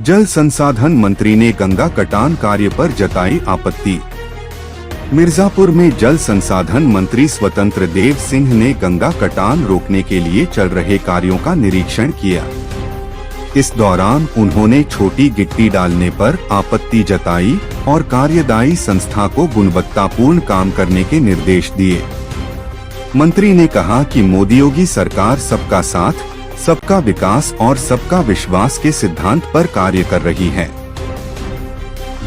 जल संसाधन मंत्री ने गंगा कटान कार्य पर जताई आपत्ति। मिर्जापुर में जल संसाधन मंत्री स्वतंत्र देव सिंह ने गंगा कटान रोकने के लिए चल रहे कार्यों का निरीक्षण किया। इस दौरान उन्होंने छोटी गिट्टी डालने पर आपत्ति जताई और कार्यदायी संस्था को गुणवत्तापूर्ण काम करने के निर्देश दिए। मंत्री ने कहा कि मोदी योगी सरकार सबका साथ, सबका विकास और सबका विश्वास के सिद्धांत पर कार्य कर रही है।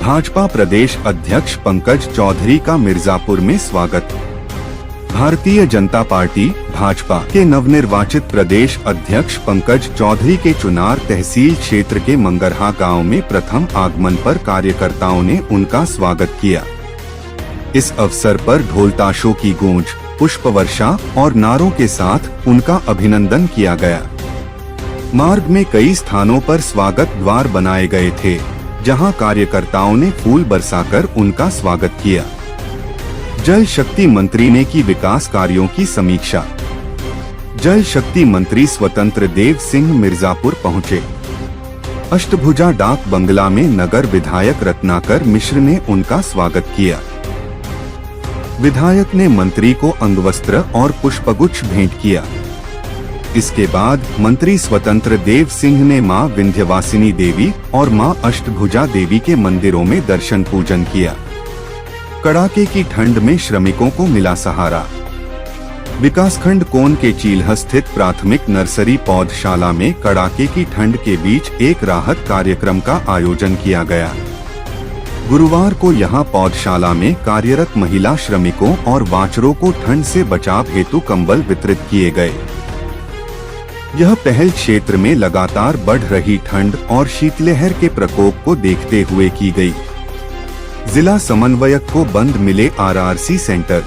भाजपा प्रदेश अध्यक्ष पंकज चौधरी का मिर्जापुर में स्वागत। भारतीय जनता पार्टी भाजपा के नवनिर्वाचित प्रदेश अध्यक्ष पंकज चौधरी के चुनार तहसील क्षेत्र के मंगरहा गांव में प्रथम आगमन पर कार्यकर्ताओं ने उनका स्वागत किया। इस अवसर पर ढोल-ताशों की गूंज, पुष्प वर्षा और नारों के साथ उनका अभिनंदन किया गया। मार्ग में कई स्थानों पर स्वागत द्वार बनाए गए थे, जहां कार्यकर्ताओं ने फूल बरसाकर उनका स्वागत किया। जल शक्ति मंत्री ने की विकास कार्यों की समीक्षा। जल शक्ति मंत्री स्वतंत्र देव सिंह मिर्जापुर पहुंचे। अष्टभुजा डाक बंगला में नगर विधायक रत्नाकर मिश्र ने उनका स्वागत किया। विधायक ने मंत्री को अंगवस्त्र और पुष्पगुच्छ भेंट किया। इसके बाद मंत्री स्वतंत्र देव सिंह ने मां विंध्यवासिनी देवी और मां अष्टभुजा देवी के मंदिरों में दर्शन पूजन किया। कड़ाके की ठंड में श्रमिकों को मिला सहारा। विकासखंड कोन के चील्ह स्थित प्राथमिक नर्सरी पौधशाला में कड़ाके की ठंड के बीच एक राहत कार्यक्रम का आयोजन किया गया। गुरुवार को यहां पौधशाला में कार्यरत महिला श्रमिकों और वाचरों को ठंड से बचाव हेतु कंबल वितरित किए गए। यह पहल क्षेत्र में लगातार बढ़ रही ठंड और शीतलहर के प्रकोप को देखते हुए की गई। जिला समन्वयक को बंद मिले आरआरसी सेंटर।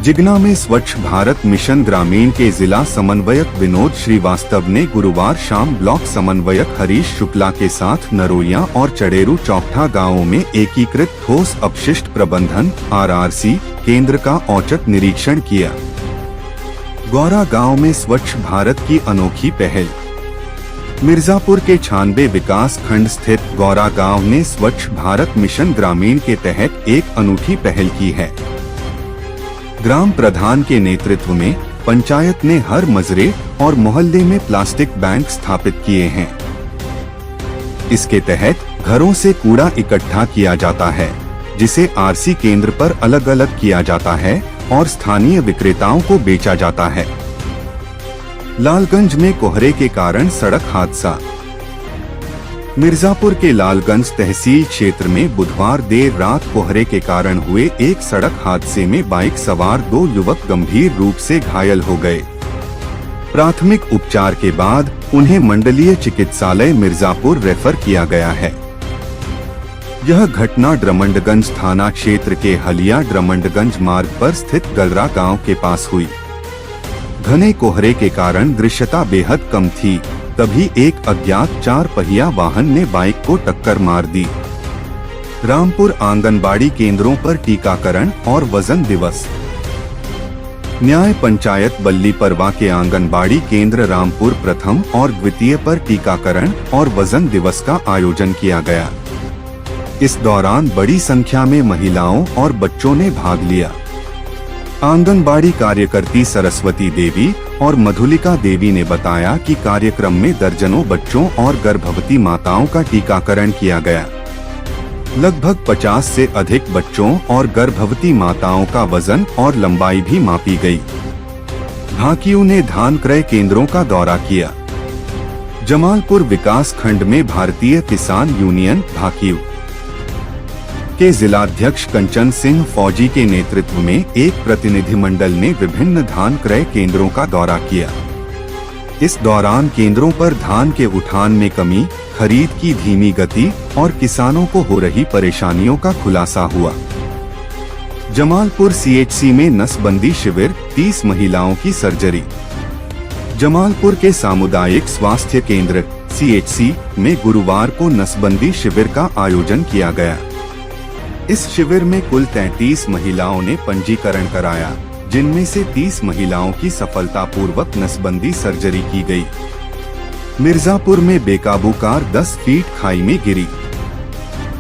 जिगना में स्वच्छ भारत मिशन ग्रामीण के जिला समन्वयक विनोद श्रीवास्तव ने गुरुवार शाम ब्लॉक समन्वयक हरीश शुक्ला के साथ नरोइया और चड़ेरू चौकठा गांवों में एकीकृत ठोस अपशिष्ट प्रबंधन आरआरसी केंद्र का औचक निरीक्षण किया। गौरा गांव में स्वच्छ भारत की अनोखी पहल। मिर्जापुर के 96 विकास खंड स्थित गौरा गांव ने स्वच्छ भारत मिशन ग्रामीण के तहत एक अनूठी पहल की है। ग्राम प्रधान के नेतृत्व में पंचायत ने हर मजरे और मोहल्ले में प्लास्टिक बैंक स्थापित किए हैं। इसके तहत घरों से कूड़ा इकट्ठा किया जाता है, जिसे आरसी केंद्र पर अलग अलग किया जाता है और स्थानीय विक्रेताओं को बेचा जाता है। लालगंज में कोहरे के कारण सड़क हादसा। मिर्जापुर के लालगंज तहसील क्षेत्र में बुधवार देर रात कोहरे के कारण हुए एक सड़क हादसे में बाइक सवार 2 युवक गंभीर रूप से घायल हो गए। प्राथमिक उपचार के बाद उन्हें मंडलीय चिकित्सालय मिर्जापुर रेफर किया गया है। यह घटना ड्रमंडगंज थाना क्षेत्र के हलिया ड्रमंडगंज मार्ग पर स्थित गलरा गांव के पास हुई। घने कोहरे के कारण दृश्यता बेहद कम थी, तभी एक अज्ञात 4 पहिया वाहन ने बाइक को टक्कर मार दी। रामपुर आंगनबाड़ी केंद्रों पर टीकाकरण और वजन दिवस। न्याय पंचायत बल्ली परवा के आंगनबाड़ी केंद्र रामपुर प्रथम और द्वितीय पर टीकाकरण और वजन दिवस का आयोजन किया गया। इस दौरान बड़ी संख्या में महिलाओं और बच्चों ने भाग लिया। आंगनबाड़ी कार्यकर्ती सरस्वती देवी और मधुलिका देवी ने बताया कि कार्यक्रम में दर्जनों बच्चों और गर्भवती माताओं का टीकाकरण किया गया। लगभग 50 से अधिक बच्चों और गर्भवती माताओं का वजन और लंबाई भी मापी गई। भाकियू ने धान क्रय केंद्रों का दौरा किया। जमालपुर विकास खंड में भारतीय किसान यूनियन भाकियू के जिलाध्यक्ष कंचन सिंह फौजी के नेतृत्व में एक प्रतिनिधिमंडल ने विभिन्न धान क्रय केंद्रों का दौरा किया। इस दौरान केंद्रों पर धान के उठान में कमी, खरीद की धीमी गति और किसानों को हो रही परेशानियों का खुलासा हुआ। जमालपुर सीएचसी में नसबंदी शिविर, 30 महिलाओं की सर्जरी। जमालपुर के सामुदायिक स्वास्थ्य केंद्र सीएचसी में गुरुवार को नसबंदी शिविर का आयोजन किया गया। इस शिविर में कुल 33 महिलाओं ने पंजीकरण कराया, जिनमें से 30 महिलाओं की सफलतापूर्वक नसबंदी सर्जरी की गई। मिर्जापुर में बेकाबू कार 10 फीट खाई में गिरी।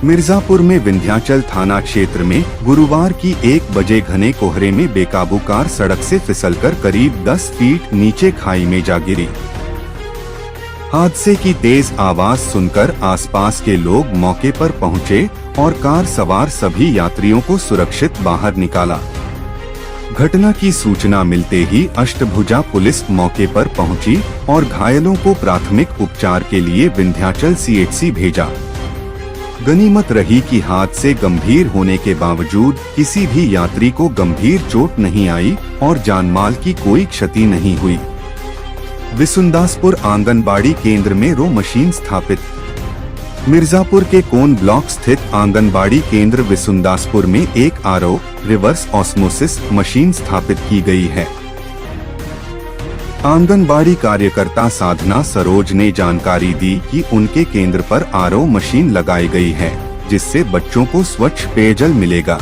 मिर्जापुर में विंध्याचल थाना क्षेत्र में गुरुवार की 1 बजे घने कोहरे में बेकाबू कार सड़क से फिसलकर करीब 10 फीट नीचे खाई में जा गिरी। हादसे की तेज आवाज सुनकर आसपास के लोग मौके पर पहुंचे और कार सवार सभी यात्रियों को सुरक्षित बाहर निकाला। घटना की सूचना मिलते ही अष्टभुजा पुलिस मौके पर पहुंची और घायलों को प्राथमिक उपचार के लिए विंध्याचल सीएचसी भेजा। गनीमत रही कि हादसे गंभीर होने के बावजूद किसी भी यात्री को गंभीर चोट नहीं आई और जानमाल की कोई क्षति नहीं हुई। विसुंदासपुर आंगनबाड़ी केंद्र में रो मशीन स्थापित। मिर्जापुर के कोन ब्लॉक स्थित आंगनबाड़ी केंद्र विसुंदासपुर में एक आरओ रिवर्स ऑस्मोसिस मशीन स्थापित की गई है। आंगनबाड़ी कार्यकर्ता साधना सरोज ने जानकारी दी कि उनके केंद्र पर आरओ मशीन लगाई गई है, जिससे बच्चों को स्वच्छ पेयजल मिलेगा।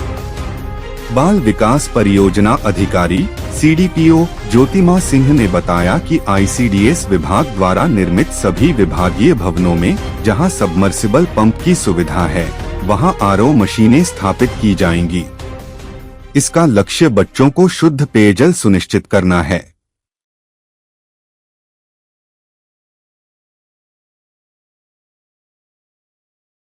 बाल विकास परियोजना अधिकारी सीडीपीओ ज्योतिमा सिंह ने बताया कि आईसीडीएस विभाग द्वारा निर्मित सभी विभागीय भवनों में जहां सबमर्सिबल पंप की सुविधा है, वहां आरओ मशीनें स्थापित की जाएंगी। इसका लक्ष्य बच्चों को शुद्ध पेयजल सुनिश्चित करना है।